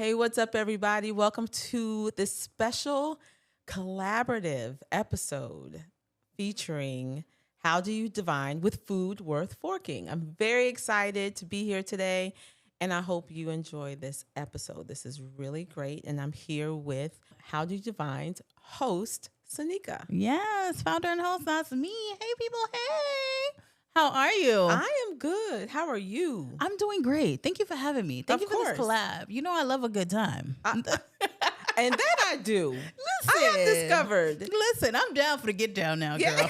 Hey, what's up, everybody? Welcome to this special collaborative episode featuring How Do You Divine with Food Worth Forking. I'm very excited to be here today, and I hope you enjoy this episode. This is really great, and I'm here with How Do You Divine's host, Sanika. Yes, founder and host, that's me. Hey, people. Hey. How are you? I am good. How are you? I'm doing great. Thank you for having me. Thank Of you for this course. Uh, collab. You know I love a good time. And that I do. I have Listen. discovered. Listen, I'm down for the get down now, girl. Yeah.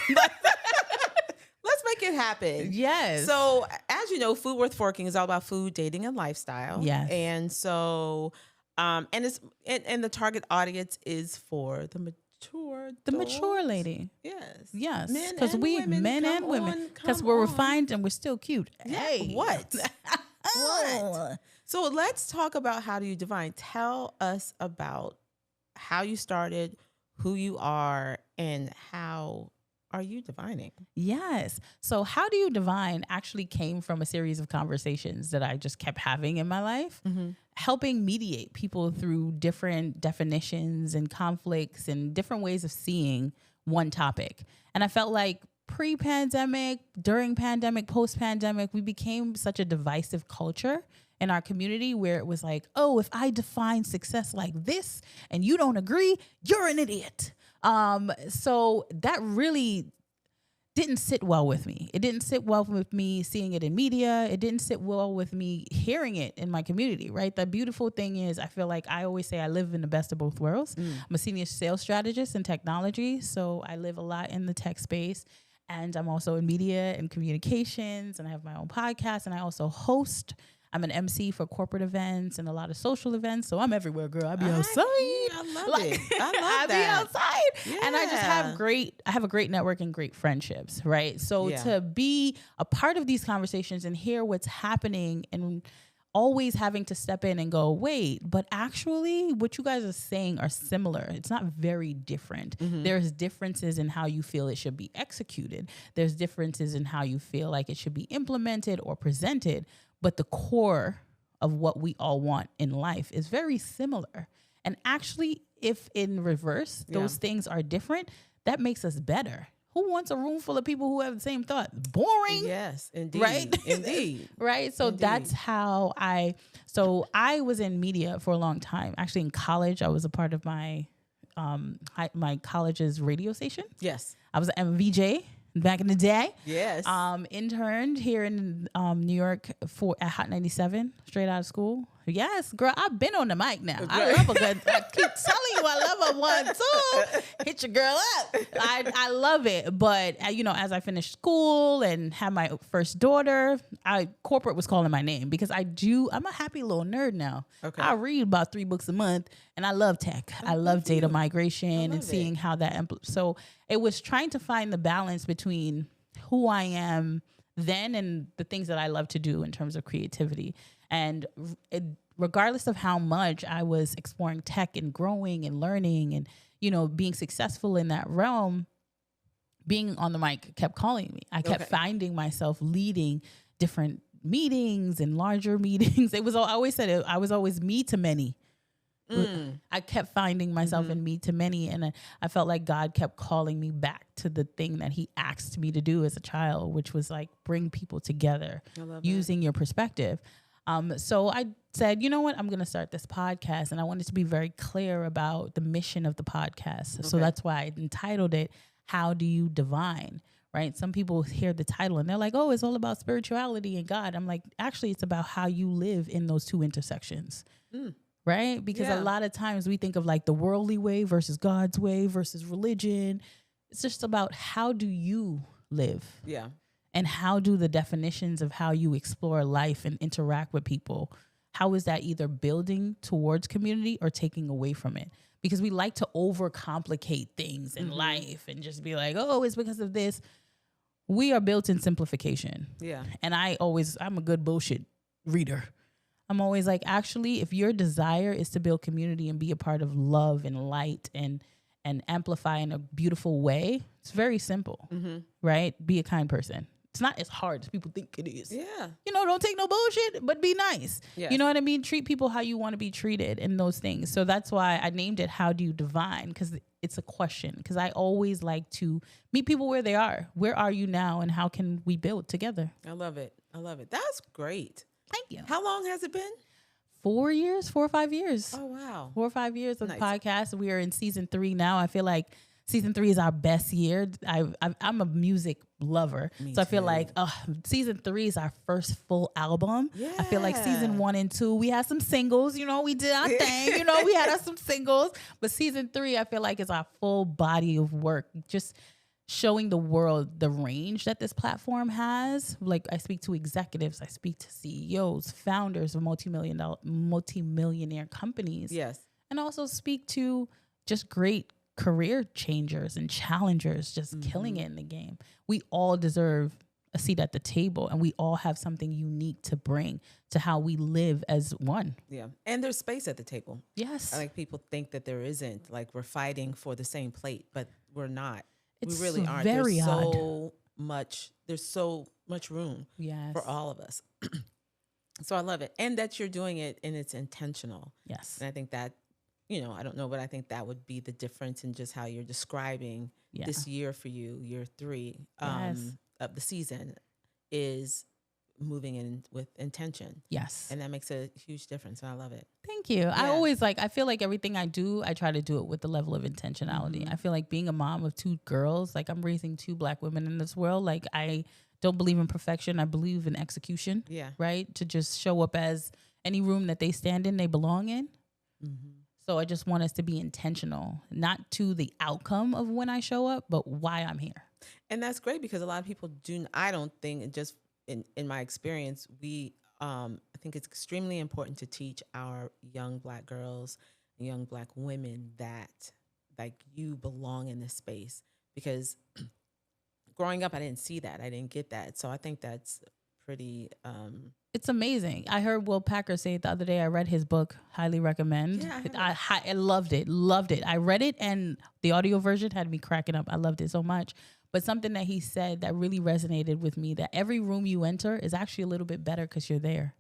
Let's make it happen. Yes. So, as you know, Food Worth Forking is all about food, dating, and lifestyle. Yes. And so, and the target audience is for the mature. The adults. mature lady. Yes. Yes. Men Because and we women, men come and women. on, Because come we're on. refined and we're still cute. Yeah. Hey. What? What? So let's talk about How Do You Divine. Tell us about how you started, who you are, and how are you divining? Yes. So How Do You Divine actually came from a series of conversations that I just kept having in my life, helping mediate people through different definitions and conflicts and different ways of seeing one topic. And I felt like pre-pandemic, during pandemic, post-pandemic, we became such a divisive culture in our community where it was like, oh, if I define success like this and you don't agree, you're an idiot. So that really didn't sit well with me. It didn't sit well with me seeing it in media. It didn't sit well with me hearing it in my community, right? The beautiful thing is I feel like I always say I live in the best of both worlds. I'm a senior sales strategist in technology, so I live a lot in the tech space. And I'm also in media and communications, and I have my own podcast, and I also host. I'm an MC for corporate events and a lot of social events. So I'm everywhere, girl. I be outside. I love it. I love that. Be outside. Yeah. And I just have a great network and great friendships, right? So Yeah. to be a part of these conversations and hear what's happening and always having to step in and go, wait, but actually what you guys are saying are similar. It's not very different. There's differences in how you feel it should be executed. There's differences in how you feel like it should be implemented or presented. But the core of what we all want in life is very similar. And actually, if in reverse, those things are different, that makes us better. Who wants a room full of people who have the same thought? Boring. Yes, indeed. Right? Indeed. Right? So Indeed. that's how I was in media for a long time. Actually, in college, I was a part of my college's radio station. Yes. I was an MVJ back in the day. Yes. Interned here in New York at Hot 97, straight out of school. Yes, girl, I've been on the mic now. I love a good. I keep telling you, I love a 1-2. Hit your girl up. I love it. But as I finished school and had my first daughter, corporate was calling my name because I'm a happy little nerd now. Okay. I read about 3 books a month, and I love tech. I love data migration and seeing how that. So it was trying to find the balance between who I am then and the things that I love to do in terms of creativity. And regardless of how much I was exploring tech and growing and learning and, being successful in that realm, being on the mic kept calling me. I kept finding myself leading different meetings and larger meetings. I always said I was always me to many. I kept finding myself in me to many, and I felt like God kept calling me back to the thing that he asked me to do as a child, which was like bring people together using your perspective. So I said, you know what, I'm going to start this podcast, and I wanted to be very clear about the mission of the podcast. So that's why I entitled it, How Do You Divine? Right? Some people hear the title and they're like, oh, it's all about spirituality and God. I'm like, actually, it's about how you live in those two intersections. Right? Because a lot of times we think of like the worldly way versus God's way versus religion. It's just about how do you live? Yeah. And how do the definitions of how you explore life and interact with people, how is that either building towards community or taking away from it? Because we like to overcomplicate things in life and just be like, oh, it's because of this. We are built in simplification. Yeah. And I'm a good bullshit reader. I'm always like, actually, if your desire is to build community and be a part of love and light and amplify in a beautiful way, it's very simple, right? Be a kind person. it's not as hard as people think it is. Yeah. You know, don't take no bullshit, but be nice. Yes. You know what I mean? Treat people how you want to be treated in those things. So that's why I named it How Do You Divine? Because it's a question. Because I always like to meet people where they are. Where are you now, and how can we build together? I love it. I love it. That's great. Thank you. How long has it been? 4 years, 4 or 5 years. Oh, wow. 4 or 5 years of Nice. the podcast. We are in season 3 now. I feel like season 3 is our best year. I'm a music lover. Me so I feel too. like season 3 is our first full album. Yeah. I feel like season 1 and 2, we had some singles. You know, we did our thing. You know, we had us some singles. But season 3, I feel like is our full body of work. Just showing the world the range that this platform has. Like, I speak to executives, I speak to CEOs, founders of multi-millionaire companies. Yes. And also speak to just great career changers and challengers just killing it in the game. We all deserve a seat at the table, and we all have something unique to bring to how we live as one. Yeah. And there's space at the table. Yes. I like people think that there isn't, like we're fighting for the same plate, but we're not. It's we really aren't. very There's odd. there's so much room Yes. for all of us. So I love it. And that you're doing it and it's intentional. Yes. And I think that, you know, I don't know, but I think that would be the difference in just how you're describing Yeah. this year for you, year 3 Yes. of the season, is moving in with intention. Yes. And that makes a huge difference. And I love it. Thank you. I Yeah. always I feel like everything I do, I try to do it with the level of intentionality. I feel like being a mom of 2 girls, like I'm raising 2 Black women in this world. Like, I don't believe in perfection. I believe in execution. Yeah. Right? To just show up as any room that they stand in, they belong in. So I just want us to be intentional, not to the outcome of when I show up, but why I'm here. And that's great because a lot of people I don't think, and just in my experience, I think it's extremely important to teach our young Black girls, young Black women that, like, you belong in this space. Because growing up, I didn't see that. I didn't get that. So I think that's pretty... It's amazing. I heard Will Packer say it the other day. I read his book. Highly recommend. Yeah, I loved it. Loved it. I read it, and the audio version had me cracking up. I loved it so much. But something that he said that really resonated with me, that every room you enter is actually a little bit better because you're there.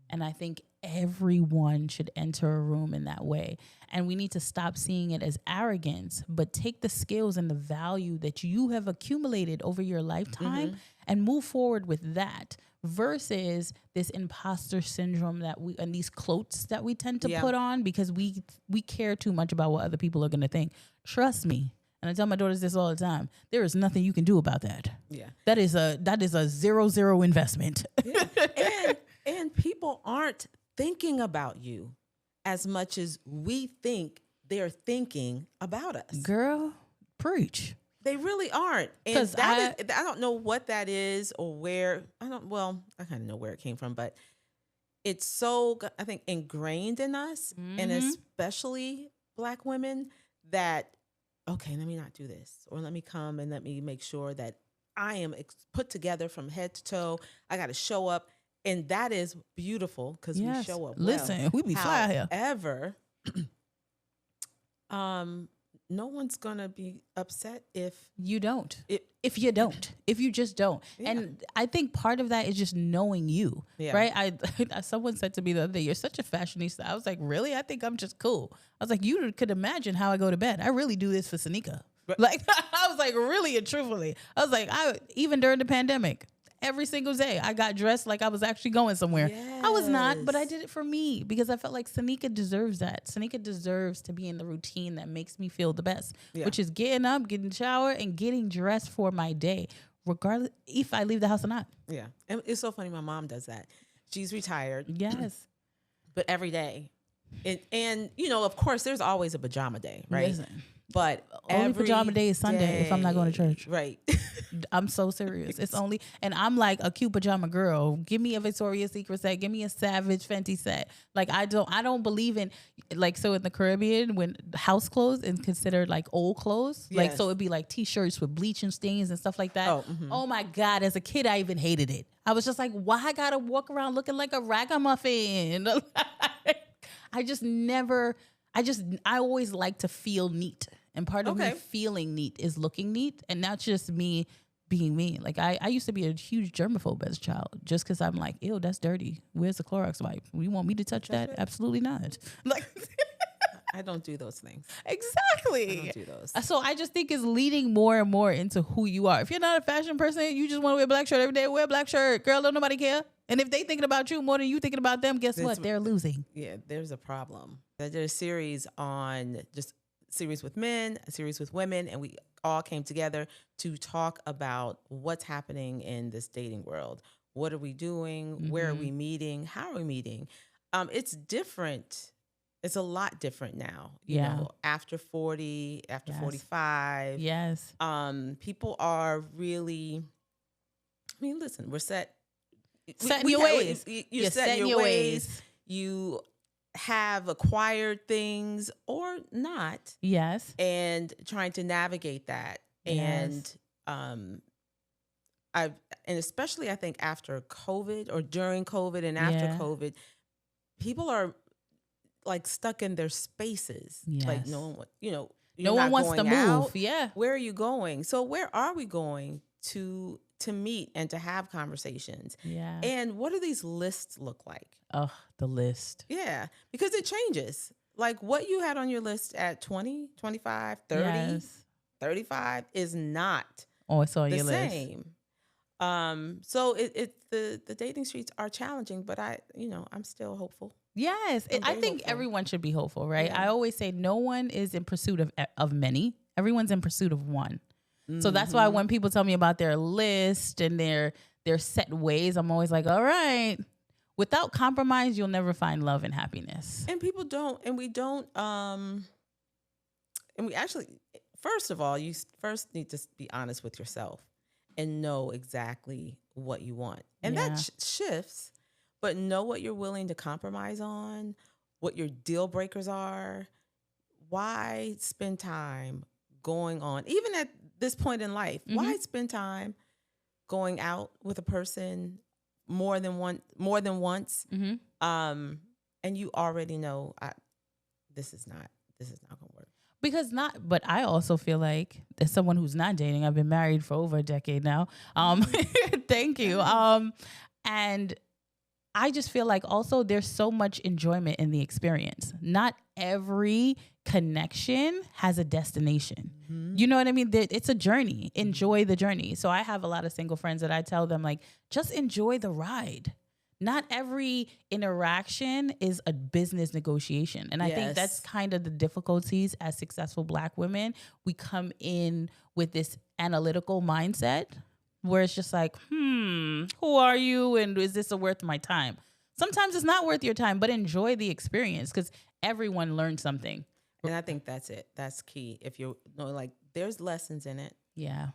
And I think everyone should enter a room in that way. And we need to stop seeing it as arrogance, but take the skills and the value that you have accumulated over your lifetime and move forward with that, versus this imposter syndrome and these cloaks that we tend to put on because we care too much about what other people are going to think. Trust me. And I tell my daughters this all the time. There is nothing you can do about that. Yeah. That is a 0-0 investment. Yeah. And people aren't thinking about you as much as we think they're thinking about us. Girl, preach. They really aren't. And I don't know what that is or where. I kind of know where it came from, but it's so, I think, ingrained in us, and especially Black women, that, okay, let me not do this, or let me come and let me make sure that I am put together from head to toe. I got to show up. And that is beautiful because we show up well. Listen, we be fly here. However, no one's going to be upset if you don't. If you just don't. Yeah. And I think part of that is just knowing you, right? Someone said to me the other day, "You're such a fashionista." I was like, really? I think I'm just cool. I was like, you could imagine how I go to bed. I really do this for Sanika. Like, I was like, really and truthfully. I was like, even during the pandemic, every single day I got dressed like I was actually going somewhere. Yes. I was not, but I did it for me because I felt like Sanika deserves that. Sanika deserves to be in the routine that makes me feel the best, which is getting up, getting showered, and getting dressed for my day, regardless if I leave the house or not. Yeah. And it's so funny. My mom does that. She's retired. Yes. But every day. And you know, of course, there's always a pajama day, right? Listen. But only pajama day is Sunday if I'm not going to church. Right. I'm so serious. It's only, and I'm like a cute pajama girl. Give me a Victoria's Secret set. Give me a Savage Fenty set. Like, I don't believe in, like, so in the Caribbean, when house clothes is considered like old clothes, like, so it'd be like t-shirts with bleaching stains and stuff like that. Oh my God. As a kid, I even hated it. I was just like, why I gotta walk around looking like a ragamuffin? I always like to feel neat. And part of me feeling neat is looking neat. And not just me being me. Like I used to be a huge germaphobe as a child just because I'm like, ew, that's dirty. Where's the Clorox wipe? You want me to touch that? Absolutely not. Like I don't do those things. Exactly. I don't do those. So I just think it's leading more and more into who you are. If you're not a fashion person, you just want to wear a black shirt every day, wear a black shirt. Girl, don't nobody care. And if they thinking about you more than you thinking about them, guess what? They're losing. Yeah, there's a problem. I did a series on just series with men, a series with women, and we all came together to talk about what's happening in this dating world. What are we doing? Where are we meeting? How are we meeting? It's different. It's a lot different now. You know, after 40, after 45. Yes. People are really, I mean, listen, we're set. Setting your ways. You're setting your ways. You have acquired things or not. Yes. And trying to navigate that. Yes. And and especially I think after COVID or during COVID and after COVID, people are like stuck in their spaces. Yes. Like no one, no one wants to move. Out. Yeah. Where are you going? So where are we going to meet and to have conversations? Yeah. And what do these lists look like? Oh, the list. Yeah, because it changes. Like what you had on your list at 20, 25, 30, 35 is not it's on the your same. List. So the dating streets are challenging, but I'm still hopeful. Yes. I think hopeful. Everyone should be hopeful, right? Yeah. I always say no one is in pursuit of many. Everyone's in pursuit of one. So that's why when people tell me about their list and their set ways, I'm always like, all right, without compromise, you'll never find love and happiness. And people don't, and we don't, and we actually, first of all, you first need to be honest with yourself and know exactly what you want. And that shifts, but know what you're willing to compromise on, what your deal breakers are. Why spend time going on, even at this point in life, why spend time going out with a person more than once? And you already know this is not gonna work. But I also feel like as someone who's not dating, I've been married for over a decade now. Thank you. And I just feel like also there's so much enjoyment in the experience. Not every connection has a destination. You know what I mean? It's a journey. Enjoy the journey. So I have a lot of single friends that I tell them, like, just enjoy the ride. Not every interaction is a business negotiation. And I think that's kind of the difficulties as successful Black women. We come in with this analytical mindset where it's just like, who are you? And is this worth my time? Sometimes it's not worth your time, but enjoy the experience because everyone learned something. And I think that's it. That's key. If you know, like, there's lessons in it. Yeah.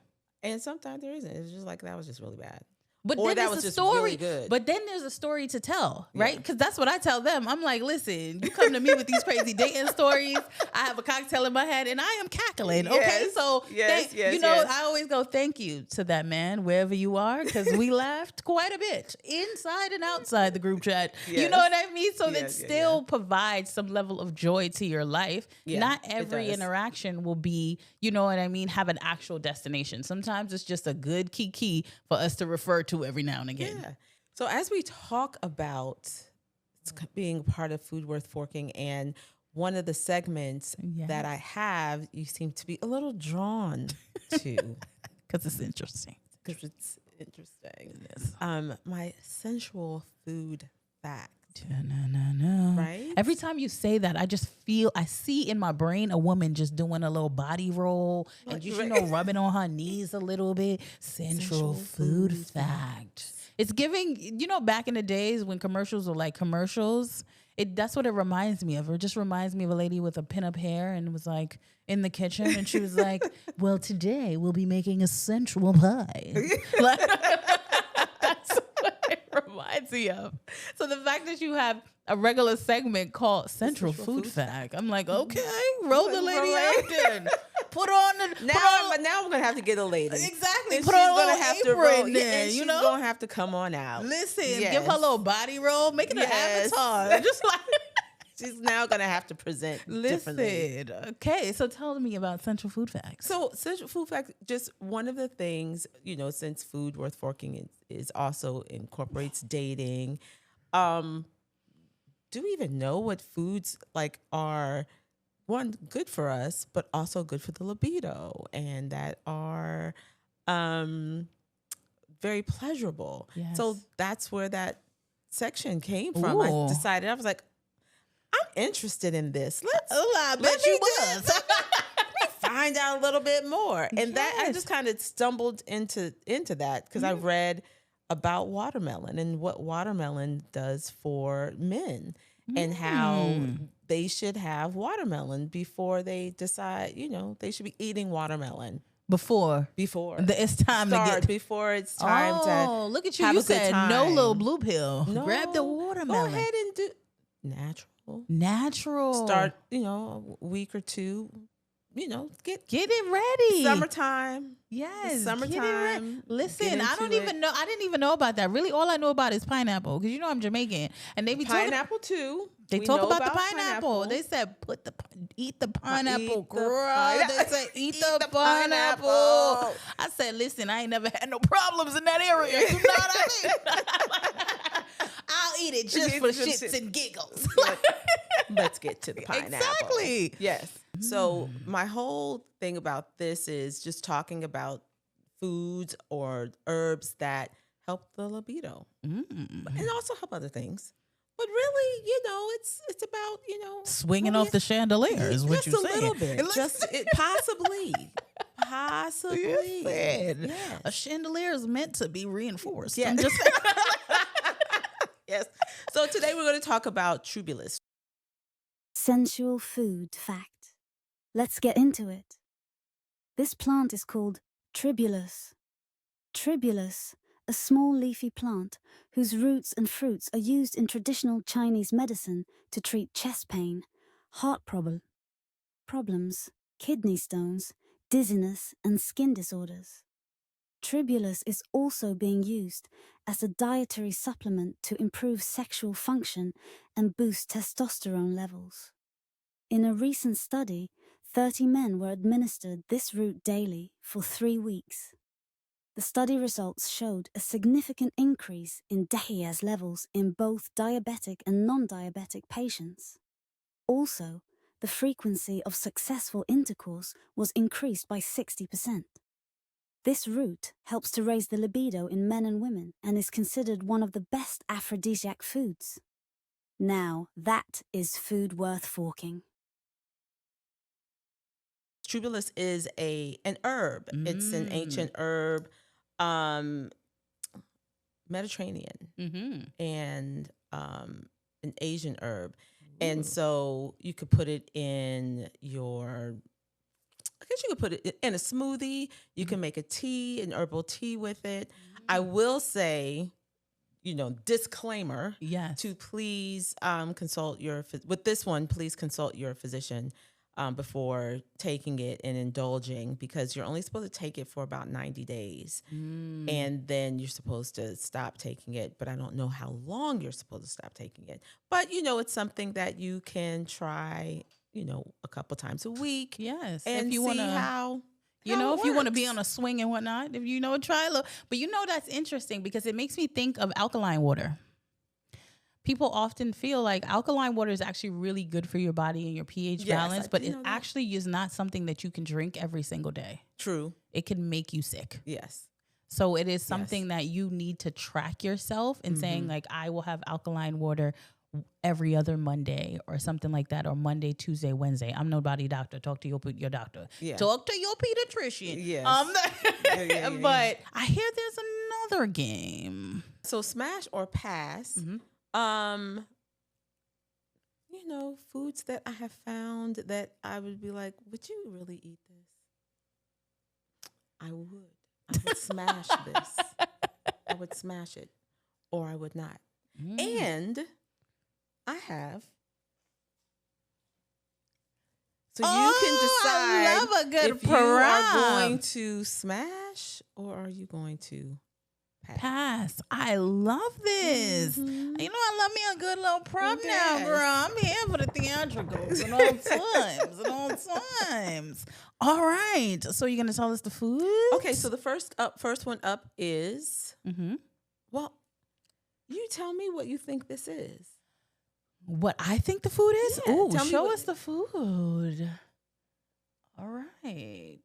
And sometimes there isn't. It's just like, that was just really bad. But or then that there's was a just story. Really good. But then there's a story to tell, right? Because that's what I tell them. I'm like, listen, you come to me with these crazy dating stories. I have a cocktail in my head and I am cackling. Okay, so I always go, thank you to that man wherever you are, because we laughed quite a bit inside and outside the group chat. You know what I mean? So that still provides some level of joy to your life. Not every interaction will be, you know what I mean, have an actual destination. Sometimes it's just a good kiki for us to refer to every now and again. Yeah. So as we talk about being part of Food Worth Forking, and one of the segments that I have, you seem to be a little drawn to. Because it's interesting. Because it's interesting. My sensual food fact. Right? Every time you say that, I see in my brain a woman just doing a little body roll and just, rubbing on her knees a little bit. Sensual food fact. It's giving, back in the days when commercials were like commercials, that's what it reminds me of. It just reminds me of a lady with a pinup hair and was like in the kitchen and she was like, well, today we'll be making a sensual pie. That's what it reminds me of. So the fact that you have a regular segment called Central Food Fact, I'm like, okay, roll the lady out then. Put on the but now I'm gonna have to get a lady. Exactly. And put she's on a gonna little have apron to roll. then, And she's gonna have to come on out. Listen, give her a little body roll, make it an avatar. Just like She's now going to have to present differently. Listen, okay. So tell me about Central Food Facts. So Central Food Facts, just one of the things, since Food Worth Forking is also incorporates dating. Do we even know what foods like are one good for us, but also good for the libido, and that are very pleasurable? Yes. So that's where that section came from. Ooh. I was like, I'm interested in this. I bet you was. Find out a little bit more. And that I just kind of stumbled into that because I read about watermelon and what watermelon does for men and how they should have watermelon before they decide, they should be eating watermelon. Before It's time to get before it's time to look at you. have You a good said time. no little blue pill. No, Grab the watermelon. Go ahead and do natural. Start, a week or two. Get it ready. Summertime. Yes. Summertime. Listen, I didn't even know about that. Really, all I know about is pineapple because I'm Jamaican, and they be pineapple too. They talk about the pineapple. They said eat the pineapple, girl. They said eat the pineapple. I said, listen, I ain't never had no problems in that area. You know what I mean? I'll eat it just for shits and giggles. Let's get to the pineapple. Exactly. Yes. So my whole thing about this is just talking about foods or herbs that help the libido and also help other things. But really, it's about, swinging off the chandelier is what you're saying. Just a little bit. Possibly. Yes. A chandelier is meant to be reinforced. Yeah. I'm just Yes. So today we're going to talk about tribulus. Sensual food fact. Let's get into it. This plant is called tribulus. Tribulus, a small leafy plant whose roots and fruits are used in traditional Chinese medicine to treat chest pain, heart problems, kidney stones, dizziness, and skin disorders. Tribulus is also being used as a dietary supplement to improve sexual function and boost testosterone levels. In a recent study, 30 men were administered this root daily for 3 weeks. The study results showed a significant increase in DHEAS levels in both diabetic and non-diabetic patients. Also, the frequency of successful intercourse was increased by 60%. This root helps to raise the libido in men and women and is considered one of the best aphrodisiac foods. Now, that is food worth forking. Tribulus is an herb. It's an ancient herb, Mediterranean, and an Asian herb. And so you could put it in I guess you could put it in a smoothie. You can make a tea, an herbal tea with it. I will say, disclaimer, to please consult with this one, please consult your physician before taking it and indulging, because you're only supposed to take it for about 90 days. And then you're supposed to stop taking it. But I don't know how long you're supposed to stop taking it. But, it's something that you can try, a couple times a week. Yes. And if you see how if you want to be on a swing and whatnot, if try a little. But that's interesting because it makes me think of alkaline water. People often feel like alkaline water is actually really good for your body and your pH balance, but it actually is not something that you can drink every single day. True. It can make you sick. Yes. So it is something that you need to track yourself and saying like, I will have alkaline water every other Monday or something like that, or Monday, Tuesday, Wednesday. I'm no body doctor. Talk to your doctor. Yeah. Talk to your pediatrician. Yes. But I hear there's another game. So smash or pass. Foods that I have found that I would be like, would you really eat this? I would smash this. I would smash it, or I would not. And I have. So you can decide I love a good if you are going to smash or are you going to Pass. I love this. You know, I love me a good little prompt now, Yes. girl. I'm here for the theatricals at all times. All right. So you're gonna tell us the food? Okay, so the first one up is well, you tell me what you think this is. What I think the food is? Yeah, Ooh, tell me show what- us the food. All right.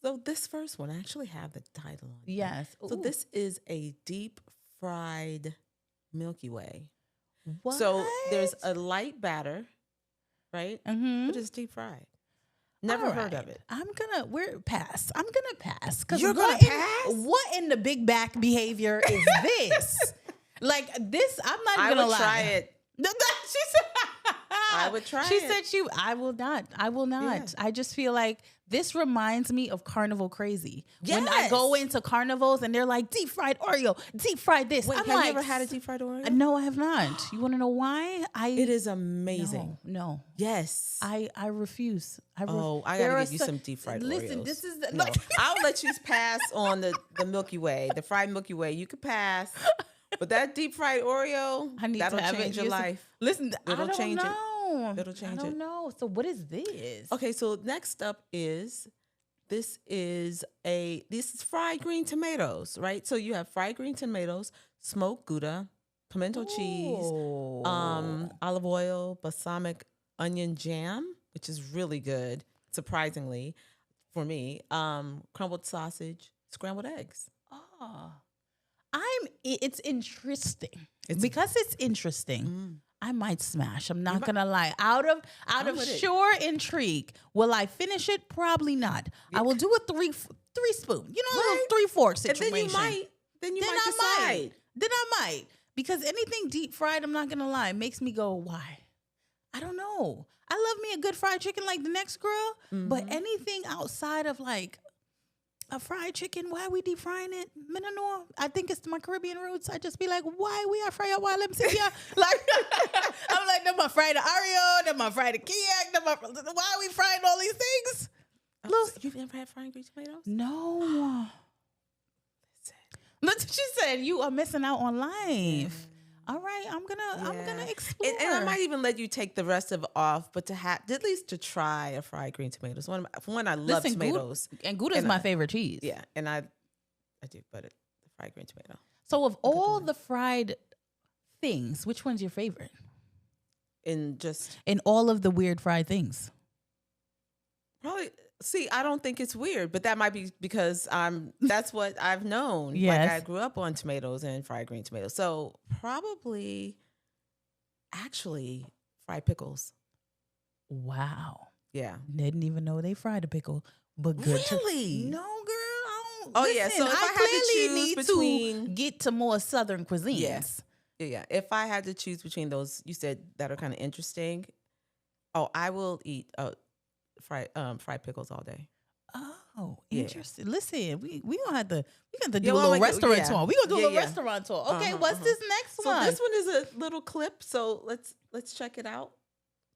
So this first one, I actually have the title on it. Yes. So Ooh. this is a deep fried Milky Way. What? So there's a light batter, right? Mm-hmm. But it's deep fried. Never heard of it. We're pass. I'm gonna pass. Cause You're what gonna pass? What in the big back behavior is this? Like this, I'm not I gonna would lie. try it. She said, I would try She it. said I will not. I will not. Yeah. I just feel like this reminds me of Carnival Crazy. When I Yes. go into carnivals and they're like deep fried Oreo, deep fried this. Wait, I'm have like, you ever had a deep fried Oreo? No, I have not. You want to know why? It is amazing. No. Yes. I refuse. I gotta there get are you so- some deep fried Listen, Oreos. this is No, I'll let you pass on the Milky Way, the fried Milky Way. You could pass, but that deep fried Oreo, I need that'll to have change your Yes. life. Listen, It'll I don't change it. know. It'll change I don't it. know. So what is this? Okay, so next up is this is fried green tomatoes, right? So you have fried green tomatoes, smoked Gouda, pimento cheese, Ooh. olive oil, balsamic onion jam, which is really good, surprisingly for me. Crumbled sausage, scrambled eggs. Oh. It's interesting. It's- Because it's interesting. I might smash. I'm not gonna lie. Out of I'm with it. sure intrigue, will I finish it? Probably not. I will do a three spoon. You know, a Right. little 3/4 And situation. then you might Then decide. I might. Then I might. Because anything deep fried, I'm not gonna lie, makes me go, why? I don't know. I love me a good fried chicken like the next girl, but anything outside of like a fried chicken, why we deep frying it? I don't know. I think it's my Caribbean roots. I just be like, why we are frying while I'm sitting here? Like, I'm like, them my fried Oreo, them my fried Kiak, why are we frying all these things? So you've never had fried green tomatoes? No. Look, she said you are missing out on life. All right, I'm gonna explore. And I might even let you take the rest of it off, but to have at least to try a fried green tomatoes. For one, I love Listen, tomatoes. Gouda is my favorite cheese. Yeah, and I do, but the fried green tomato. So of all the fried things, which one's your favorite? And just In all of the weird fried things. probably see, I don't think it's weird, but that might be because that's what I've known. Yes. Like I grew up on tomatoes and fried green tomatoes. So probably actually fried pickles. Wow. Yeah. Didn't even know they fried a pickle, but good. Really? No, girl. I don't. Oh, yeah, so if I had to clearly choose need between- to get to more Southern cuisines. Yes. Yeah. If I had to choose between those, you said that are kind of interesting. Oh, I will eat fried pickles all day. Oh, Yeah. interesting. Listen, we gonna have to do Yeah, a well, little we could- restaurant yeah. tour. We gonna do a Yeah, little yeah. restaurant tour. Okay, Uh-huh, what's uh-huh. this next So one? this one is a little clip. So let's check it out.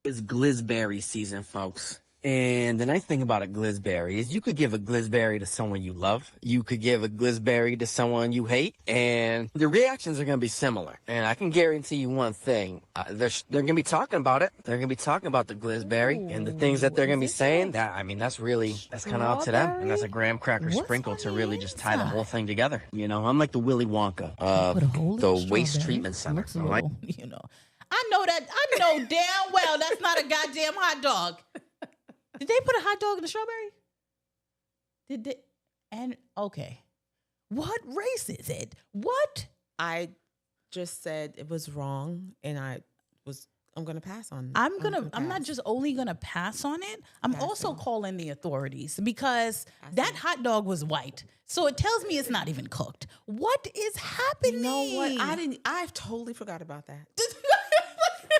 It's glizberry season, folks. And the nice thing about a glizberry is you could give a glizberry to someone you love. You could give a glizberry to someone you hate. And the reactions are going to be similar. And I can guarantee you one thing. They're going to be talking about it. They're going to be talking about the glizberry and the things that they're going to be saying. That's kind of up to them. And that's a graham cracker What's sprinkle on to the really just tie the inside? whole thing together. You know, I'm like the Willy Wonka Put a of hole in the the waste strawberry. treatment center. Looks a I'm like, little, you know. I know damn well that's not a goddamn hot dog. Did they put a hot dog in the strawberry? Did they? And okay, what race is it? What? I just said it was wrong, and I'm gonna pass on. I'm not pass. just only gonna pass on it. I'm Pass also on. calling the authorities because that on. hot dog was white, so it tells me it's not even cooked. What is happening? You know what? I totally forgot about that.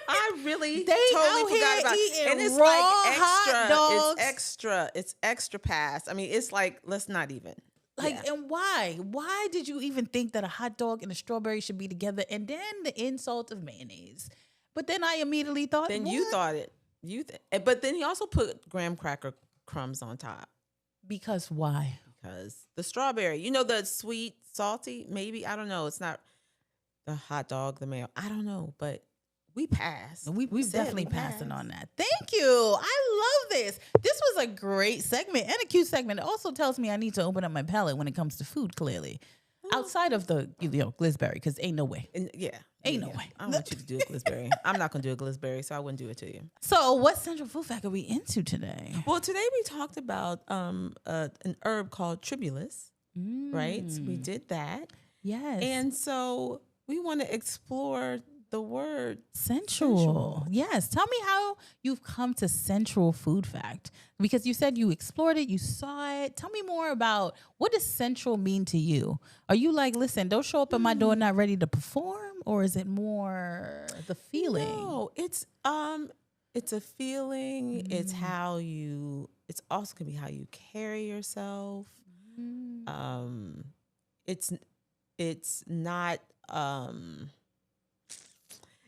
I really They out totally forgot here about it. eating And it's raw like hot dogs. It's extra pass. I mean, it's like, let's not even. Like, Yeah. and why? Why did you even think that a hot dog and a strawberry should be together? And then the insult of mayonnaise. But then I immediately thought, Then you what? thought it. But then he also put graham cracker crumbs on top. Because why? because the strawberry, you know, the sweet, salty, maybe, I don't know. It's not the hot dog, the mayo. I don't know, but we passed. We've said definitely we passing passed. on that. Thank you. I love this. This was a great segment and a cute segment. It also tells me I need to open up my palate when it comes to food, clearly. Outside of the, glizberry, because ain't no way. And yeah. Ain't yeah, no way. I don't want you to do a glizberry. I'm not going to do a glizberry, so I wouldn't do it to you. So what central food fact are we into today? Well, today we talked about an herb called tribulus, right? So we did that. Yes. And so we want to explore the word sensual. Yes. Tell me how you've come to sensual food fact, because you said you explored it, you saw it. Tell me more about, what does sensual mean to you? Are you like, listen, don't show up at my door not ready to perform, or is it more the feeling? No, it's a feeling. It's how you. It's also can be how you carry yourself. It's not.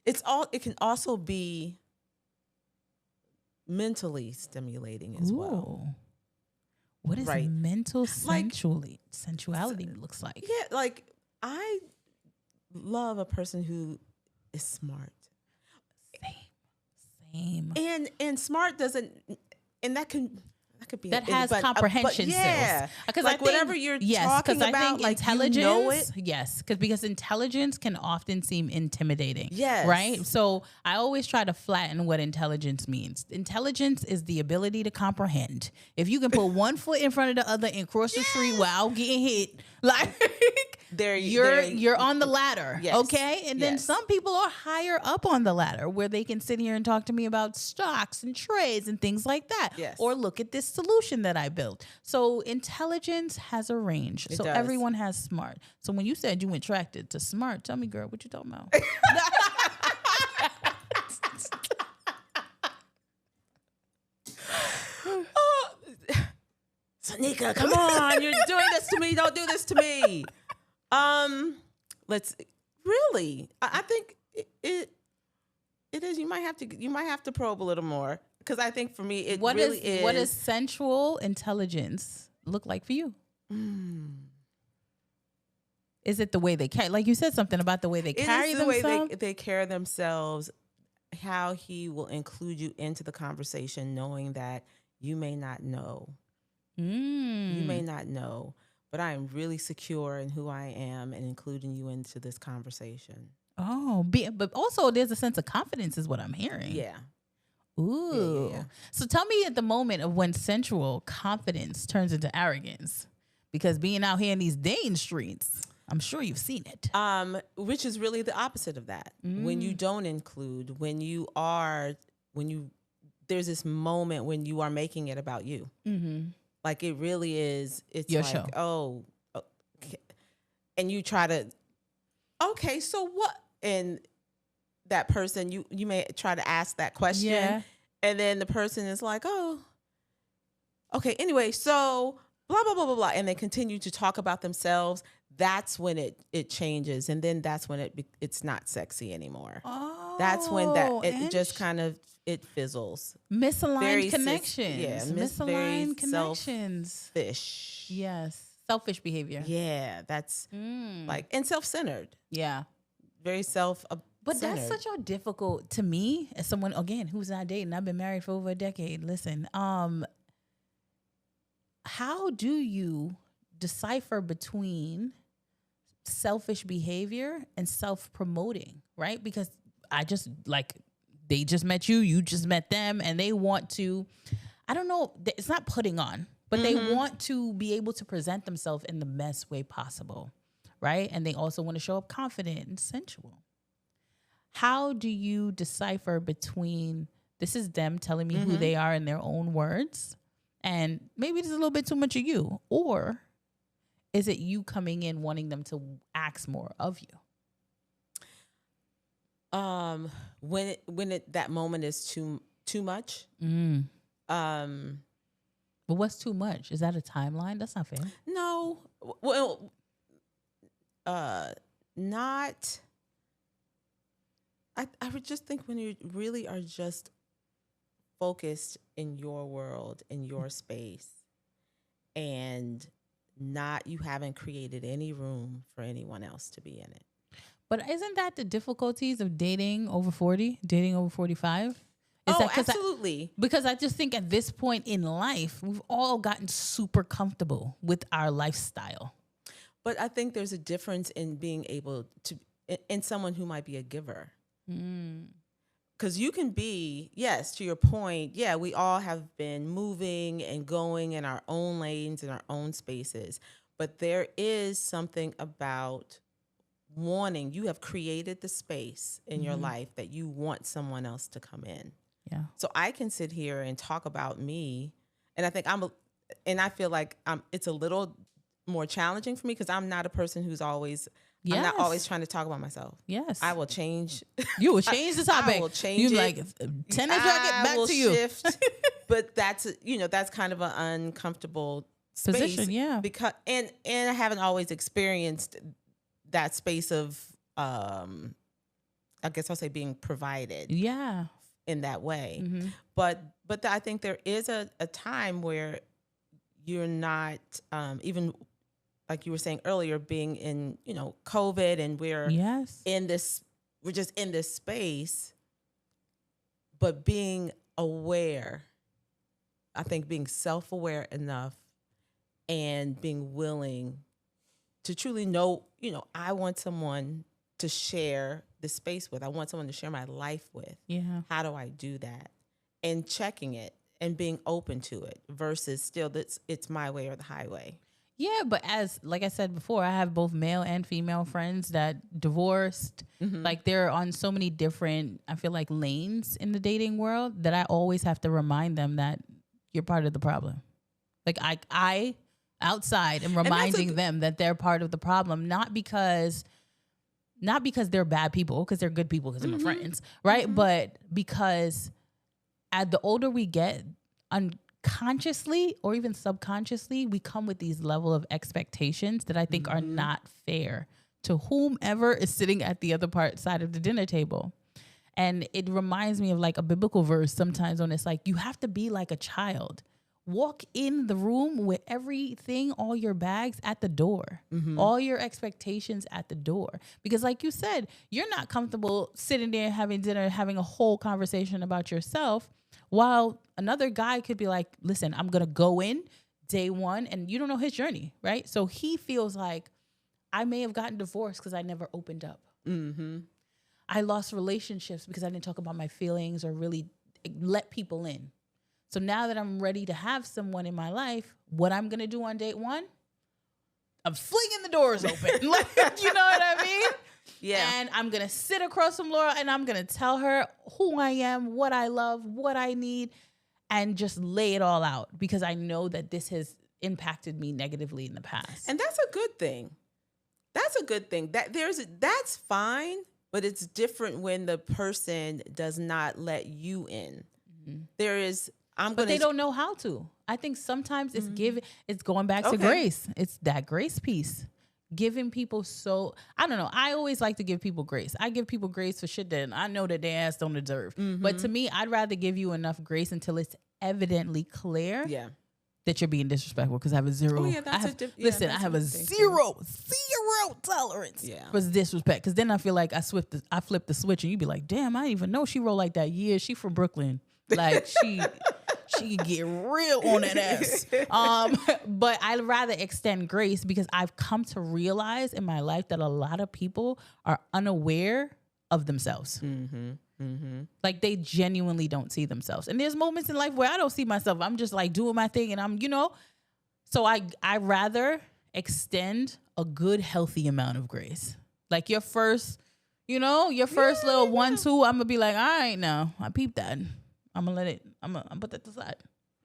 It can also be mentally stimulating as well. What is Right. mental sensuality looks like? Yeah, like I love a person who is smart. Same. And smart doesn't, and that could be That has comprehension yeah, skills. Because like whatever you're talking about, I think like intelligence, you know it. yes, because intelligence can often seem intimidating. Yes. Right. So I always try to flatten what intelligence means. Intelligence is the ability to comprehend. If you can put one foot in front of the other and cross the street without getting hit, like you're on the ladder. Yes. Okay. And then Yes. some people are higher up on the ladder where they can sit here and talk to me about stocks and trades and things like that. Yes. Or look at this solution that I built. So intelligence has a range. It So does. everyone has smart. So when you said you attracted to smart, tell me, girl, what you talking about? Sanika, come on, you're doing this to me. Don't do this to me. Let's really. I think it is. You might have to probe a little more, because I think for me it What really is. What does sensual intelligence look like for you? Is it the way they carry? Like you said something about the way they carry It is the themselves. way they carry themselves. How he will include you into the conversation, knowing that you may not know. You may not know, but I am really secure in who I am and including you into this conversation. Oh, but also there's a sense of confidence is what I'm hearing. Yeah. Ooh. Yeah. So tell me at the moment of when sensual confidence turns into arrogance, because being out here in these dating streets, I'm sure you've seen it. Which is really the opposite of that. When you don't include, there's this moment when you are making it about you. Mm-hmm. Like it really is. It's Your like, show. oh, okay. And you try to, okay, so what? And that person, you may try to ask that question. Yeah. And then the person is like, oh, okay, anyway, so blah, blah, blah, blah, blah. And they continue to talk about themselves. That's when it changes. And then that's when it's not sexy anymore. Oh, That's when it just kind of, it fizzles. misaligned very connections. very Misaligned connections. Fish. Yes. Selfish behavior. Yeah, that's like, and self-centered. Yeah. Very But that's such a difficult, to me, as someone, again, who's not dating. I've been married for over a decade. Listen, how do you decipher between selfish behavior and self-promoting, right? Because they just met you, you just met them, and they want to, I don't know, it's not putting on, but they want to be able to present themselves in the best way possible, right? And they also want to show up confident and sensual. How do you decipher between, this is them telling me who they are in their own words, and maybe there's a little bit too much of you, or is it you coming in wanting them to ask more of you? When that moment is too much. But what's too much? Is that a timeline? That's not fair. No, well, not. I would just think when you really are just focused in your world, in your space, and you haven't created any room for anyone else to be in it. But isn't that the difficulties of dating over 40, dating over 45? Absolutely. Because I just think at this point in life, we've all gotten super comfortable with our lifestyle. But I think there's a difference in being able to, in someone who might be a giver. Because you can be, yes, to your point, yeah, we all have been moving and going in our own lanes, in our own spaces. But there is something about wanting, you have created the space in your life that you want someone else to come in. Yeah. So I can sit here and talk about me, and I think I feel like it's a little more challenging for me because I'm not a person who's always, I'm not always trying to talk about myself. Yes. I will change. You will change the topic. I will change you it. Like, tennis racket, back to you. Shift. But that's kind of an uncomfortable space. Position, yeah. Because, and I haven't always experienced that space of, I guess I'll say being provided. Yeah. In that way. Mm-hmm. But I think there is a time where you're not, even like you were saying earlier, being in, COVID, and we're just in this space, but being aware, I think being self-aware enough and being willing to truly know, I want someone to share the space with. I want someone to share my life with. Yeah. How do I do that? And checking it and being open to it versus still it's my way or the highway. Yeah, but like I said before, I have both male and female friends that divorced. Like they're on so many different, I feel like, lanes in the dating world that I always have to remind them that you're part of the problem. Like I outside am reminding them that they're part of the problem, not because they're bad people, because they're good people, because they're my friends, right? But because as the older we get, unconsciously or even subconsciously, we come with these level of expectations that I think are not fair to whomever is sitting at the other side of the dinner table. And it reminds me of like a biblical verse sometimes when it's like, you have to be like a child. Walk in the room with everything, all your bags at the door, all your expectations at the door. Because like you said, you're not comfortable sitting there having dinner, having a whole conversation about yourself, while another guy could be like, listen, I'm going to go in day one, and you don't know his journey, right? So he feels like, I may have gotten divorced because I never opened up. I lost relationships because I didn't talk about my feelings or really let people in. So now that I'm ready to have someone in my life, what I'm going to do on date one, I'm flinging the doors open. Like, you know what I mean? Yeah. And I'm going to sit across from Laura and I'm going to tell her who I am, what I love, what I need, and just lay it all out because I know that this has impacted me negatively in the past. And that's a good thing. That's a good thing. That's fine, but it's different when the person does not let you in. There is... But they don't know how to. I think sometimes it's going back to grace. It's that grace piece. Giving people I don't know. I always like to give people grace. I give people grace for shit that I know that their ass don't deserve. But to me, I'd rather give you enough grace until it's evidently clear that you're being disrespectful, because I have a zero. I have a zero tolerance for disrespect. Because then I feel like I flip the switch and you be like, damn, I didn't even know she rolled like that. Yeah, she from Brooklyn. Like she can get real on that ass. But I'd rather extend grace because I've come to realize in my life that a lot of people are unaware of themselves. Like they genuinely don't see themselves. And there's moments in life where I don't see myself. I'm just like doing my thing and I'm, so I rather extend a good, healthy amount of grace. Like your first little 1-2, I'm gonna be like, all right, now I peeped that. I'm gonna put that to the side.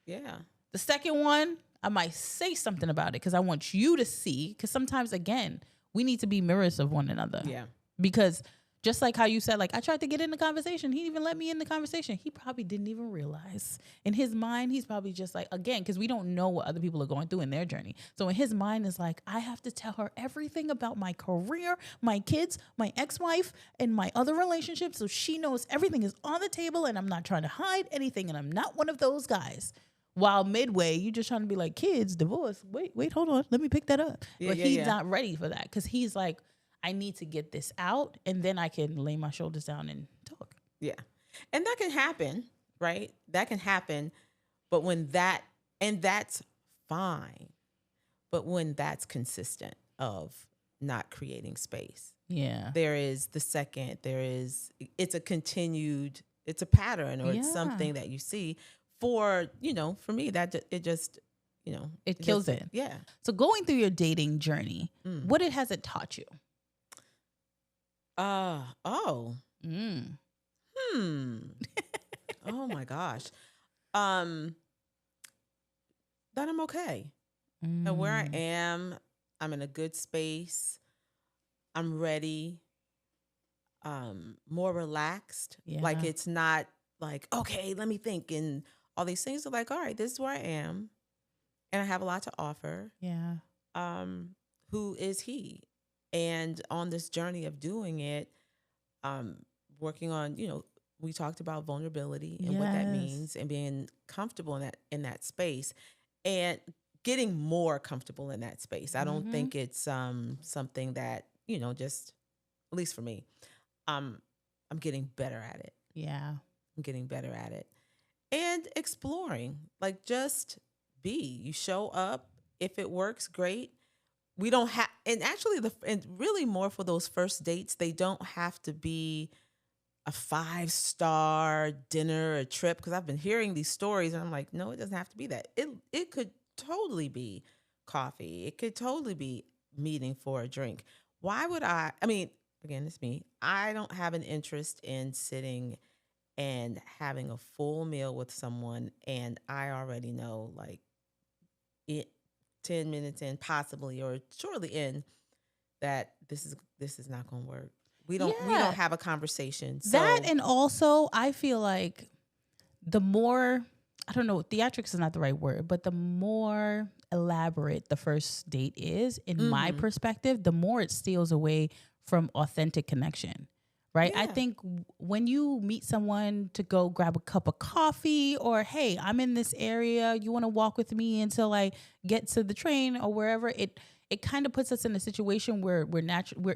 Yeah. The second one, I might say something about it because I want you to see. Because sometimes, again, we need to be mirrors of one another. Yeah. Because just like how you said, like, I tried to get in the conversation. He didn't even let me in the conversation. He probably didn't even realize. In his mind, he's probably just like, again, because we don't know what other people are going through in their journey. So in his mind is like, I have to tell her everything about my career, my kids, my ex-wife, and my other relationships. So she knows everything is on the table and I'm not trying to hide anything. And I'm not one of those guys. While midway, you just trying to be like, kids, divorce. Wait, hold on. Let me pick that up. But he's not ready for that because he's like, I need to get this out and then I can lay my shoulders down and talk. Yeah. And that can happen, right? That can happen. But that's fine. But when that's consistent of not creating space. Yeah. There is the second, it's a continued, it's a pattern or it's something that you see for me, that it just, it kills it. Yeah. So going through your dating journey, what has it taught you? Oh my gosh. That I'm okay. And where I am, I'm in a good space. I'm ready. More relaxed. Yeah. Like it's not like, okay, let me think. And all these things are like, all right, this is where I am. And I have a lot to offer. Yeah. Who is he? And on this journey of doing it, working on, we talked about vulnerability and what that means and being comfortable in that space and getting more comfortable in that space. I don't think it's something that, just, at least for me, I'm getting better at it. Yeah. I'm getting better at it. And exploring, like just be. You show up. If it works, great. We don't have, and actually and really more for those first dates, they don't have to be a 5-star dinner, a trip. Cause I've been hearing these stories and I'm like, no, it doesn't have to be that. It could totally be coffee. It could totally be meeting for a drink. Why would I mean, again, it's me. I don't have an interest in sitting and having a full meal with someone. And I already know like 10 minutes in possibly, or shortly in, that this is not going to work. We don't have a conversation. So. That, and also I feel like the more, I don't know, theatrics is not the right word, but the more elaborate the first date is, in my perspective, the more it steals away from authentic connection, right? Yeah. I think when you meet someone to go grab a cup of coffee, or, hey, I'm in this area, you want to walk with me until I get to the train or wherever, it kind of puts us in a situation where we're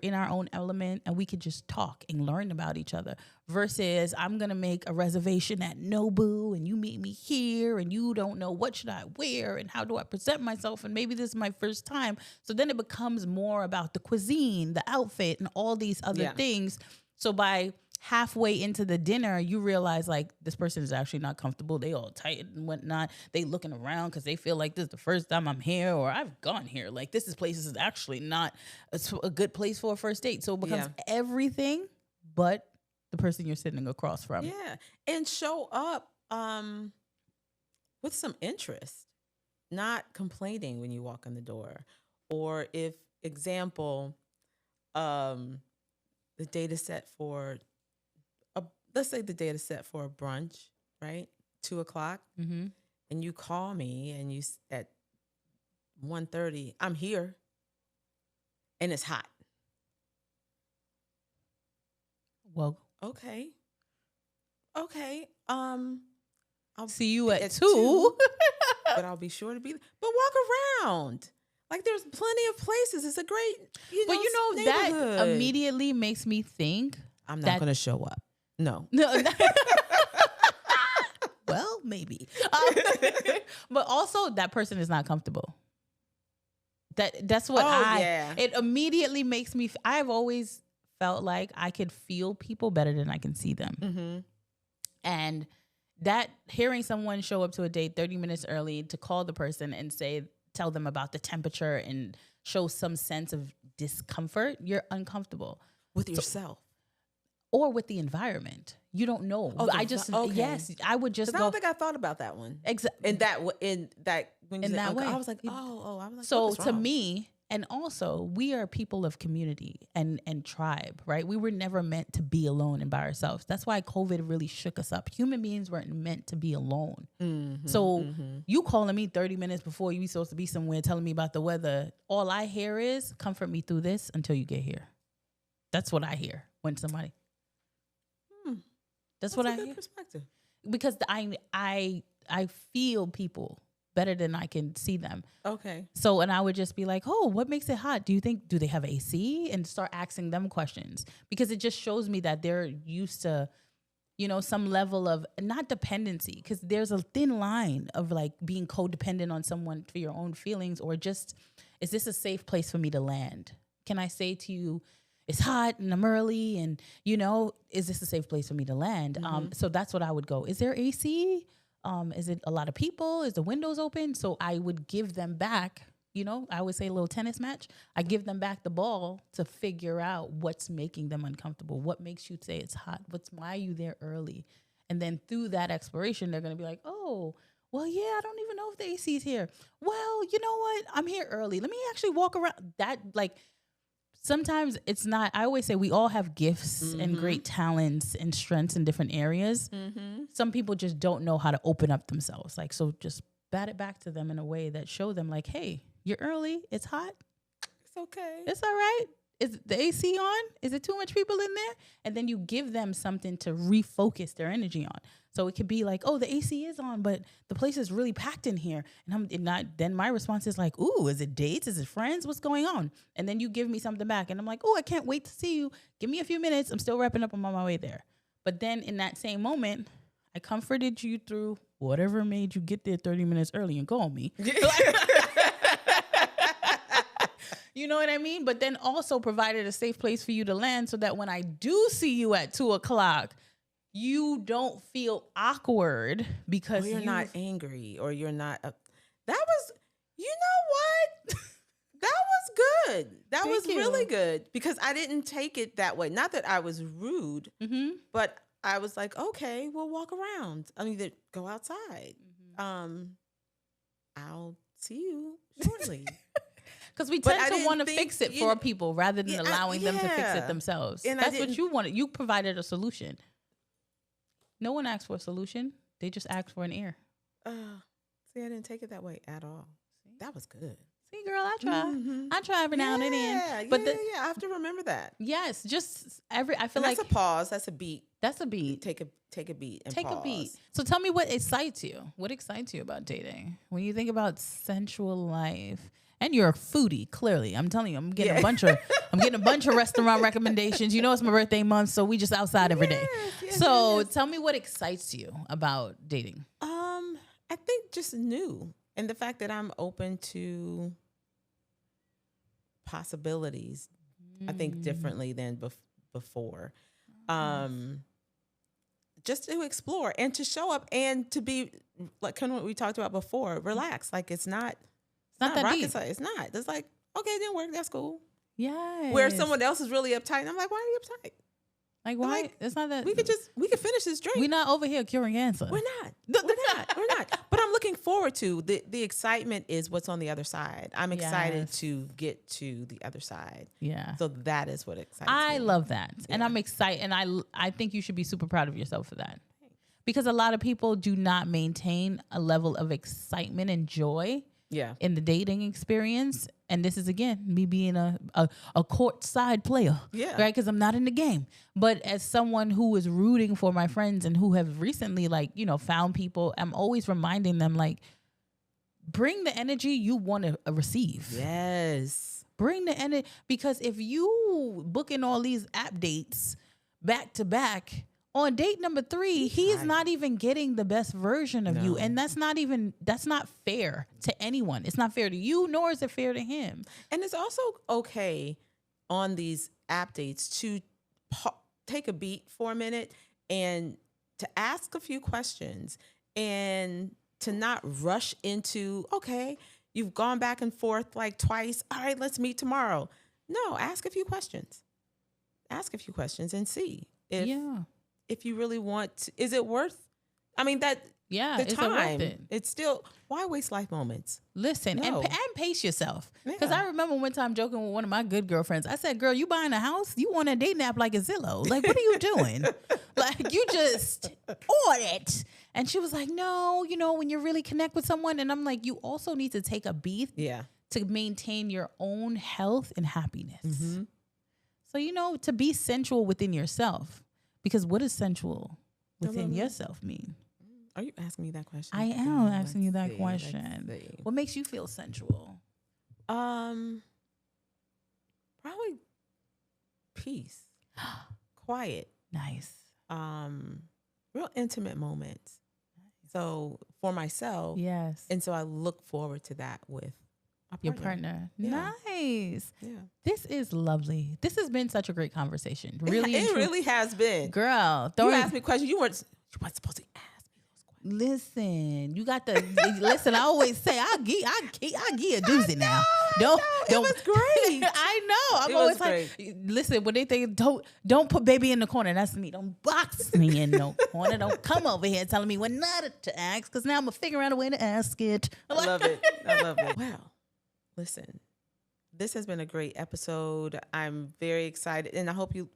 in our own element and we can just talk and learn about each other, versus I'm going to make a reservation at Nobu and you meet me here and you don't know what should I wear and how do I present myself, and maybe this is my first time. So then it becomes more about the cuisine, the outfit, and all these other things. So by halfway into the dinner, you realize like this person is actually not comfortable. They all tight and whatnot. They looking around because they feel like this is the first time I'm here, or I've gone here. Like this is actually not a good place for a first date. So it becomes everything but the person you're sitting across from. Yeah. And show up with some interest, not complaining when you walk in the door. Or if, example, the data set for let's say the data set for a brunch, right? 2:00, and you call me and you at 1:30, I'm here, and it's hot. Well, okay. I'll see you at 2. But I'll be sure to be. But walk around. Like there's plenty of places. It's a great, that immediately makes me think I'm not going to show up. No. Well, maybe. But also that person is not comfortable. That's what it immediately makes me, I've always felt like I could feel people better than I can see them. And that hearing someone show up to a date 30 minutes early to call the person and tell them about the temperature and show some sense of discomfort, you're uncomfortable. With yourself. Or with the environment. You don't know. Yes, I would just go. I don't think I thought about that one. Exactly. In that when you in that way. I was like, I was like, so to me, and also we are people of community and tribe, right? We were never meant to be alone and by ourselves. That's why COVID really shook us up. Human beings weren't meant to be alone. You calling me 30 minutes before you supposed to be somewhere telling me about the weather. All I hear is comfort me through this until you get here. That's what I hear when somebody. That's what I hear. Perspective. Because I I feel people better than I can see them. Okay. So, and I would just be like, oh, what makes it hot? Do they have AC? And start asking them questions, because it just shows me that they're used to, some level of not dependency, because there's a thin line of like being codependent on someone for your own feelings, or just, is this a safe place for me to land? Can I say to you, it's hot and I'm early, and is this a safe place for me to land? So that's what I would go. Is there AC? Is it a lot of people? Is the windows open? So I would give them back, I would say a little tennis match. I give them back the ball to figure out what's making them uncomfortable. What makes you say it's hot? Why are you there early? And then through that exploration, they're going to be like, oh, well, yeah, I don't even know if the AC is here. Well, you know what? I'm here early. Let me actually walk around. That, like, sometimes it's not, I always say we all have gifts and great talents and strengths in different areas. Some people just don't know how to open up themselves. Like, so just bat it back to them in a way that show them like, hey, you're early. It's hot. It's okay. It's all right. Is the AC on? Is it too much people in there? And then you give them something to refocus their energy on. So it could be like, oh, the AC is on, but the place is really packed in here. And then my response is like, ooh, is it dates? Is it friends? What's going on? And then you give me something back. And I'm like, oh, I can't wait to see you. Give me a few minutes. I'm still wrapping up. I'm on my way there. But then in that same moment, I comforted you through whatever made you get there 30 minutes early and call me. You know what I mean? But then also provided a safe place for you to land, so that when I do see you at 2:00, you don't feel awkward because you're not angry, or you're not. That was, you know what? That was good. That Thank was you. really good, because I didn't take it that way. Not that I was rude, but I was like, okay, we'll walk around. I'll either go outside. I'll see you shortly. Because we tend to want to fix it for people rather than allowing them to fix it themselves. And that's what you wanted. You provided a solution. No one asked for a solution. They just asked for an ear. See, I didn't take it that way at all. That was good. See, girl, I try. I try every now and then. But I have to remember that. Yes, just I feel and like that's a pause. That's a beat. That's a beat. Take a beat and take pause. a beat. So tell me what excites you. What excites you about dating when you think about sensual life? And you're a foodie, clearly. I'm telling you, I'm getting a bunch of restaurant recommendations. You know, it's my birthday month, so we just outside every day. So tell me what excites you about dating. I think just new, and the fact that I'm open to possibilities. I think differently than before. Just to explore and to show up and to be like kind of what we talked about before. Relax, like it's not that rocket deep. science. It's not. It's like, okay, it didn't work. That's cool. Yeah. Where someone else is really uptight, and I'm like, why are you uptight? Like, why? Like, it's not that we could finish this drink. We're not over here curing cancer. We're not. We're not. But I'm looking forward to the excitement is what's on the other side. I'm excited to get to the other side. Yeah. So that is what excites me. I love that. And I'm excited. And I think you should be super proud of yourself for that. Because a lot of people do not maintain a level of excitement and joy in the dating experience. And this is, again, me being a courtside player, right? Because I'm not in the game. But as someone who is rooting for my friends and who have recently, found people, I'm always reminding them, bring the energy you want to receive. Yes. Bring the energy. Because if you booking all these app dates back to back, on date number 3, he is not even getting the best version of you. And that's not fair to anyone. It's not fair to you, nor is it fair to him. And it's also okay on these app dates to take a beat for a minute and to ask a few questions and to not rush into, okay, you've gone back and forth like twice. All right, let's meet tomorrow. No, ask a few questions. Ask a few questions and see if you really want to, is it worth, the time. It? It's still, why waste life moments? Listen, and pace yourself. Because I remember one time joking with one of my good girlfriends. I said, girl, you buying a house? You want a dating app like a Zillow. Like, what are you doing? You just on it. And she was like, no, when you really connect with someone. And I'm like, you also need to take a beat to maintain your own health and happiness. Mm-hmm. So, to be sensual within yourself. Because what does sensual within yourself mean? Are you asking me that question? I am asking you that Let's question. see. What makes you feel sensual? Probably peace, quiet, Nice. real intimate moments. So for myself, Yes. and so I look forward to that with Your partner. Yeah. Nice. Yeah, This is lovely. This has been such a great conversation. Really, it really has been. Girl, You asked me questions. You weren't supposed to ask me those questions. listen. You got the listen. I always say I give a doozy now. Don't. It was great. I know. I'm It always was like, listen. When they think don't put baby in the corner. That's me. Don't box me in no corner. Don't come over here telling me what not to ask. Because now I'm gonna figure out a way to ask it. I love it. I love it. Wow. Listen, this has been a great episode. I'm very excited, and I hope you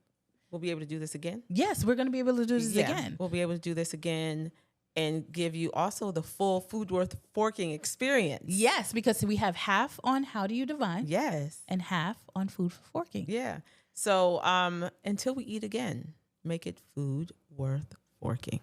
will be able to do this again. Yes, we're gonna be able to do this again. We'll be able to do this again and give you also the full food worth forking experience. Yes, because we have half on how do you divine. Yes. And half on food for forking. Yeah. So until we eat again, make it food worth forking.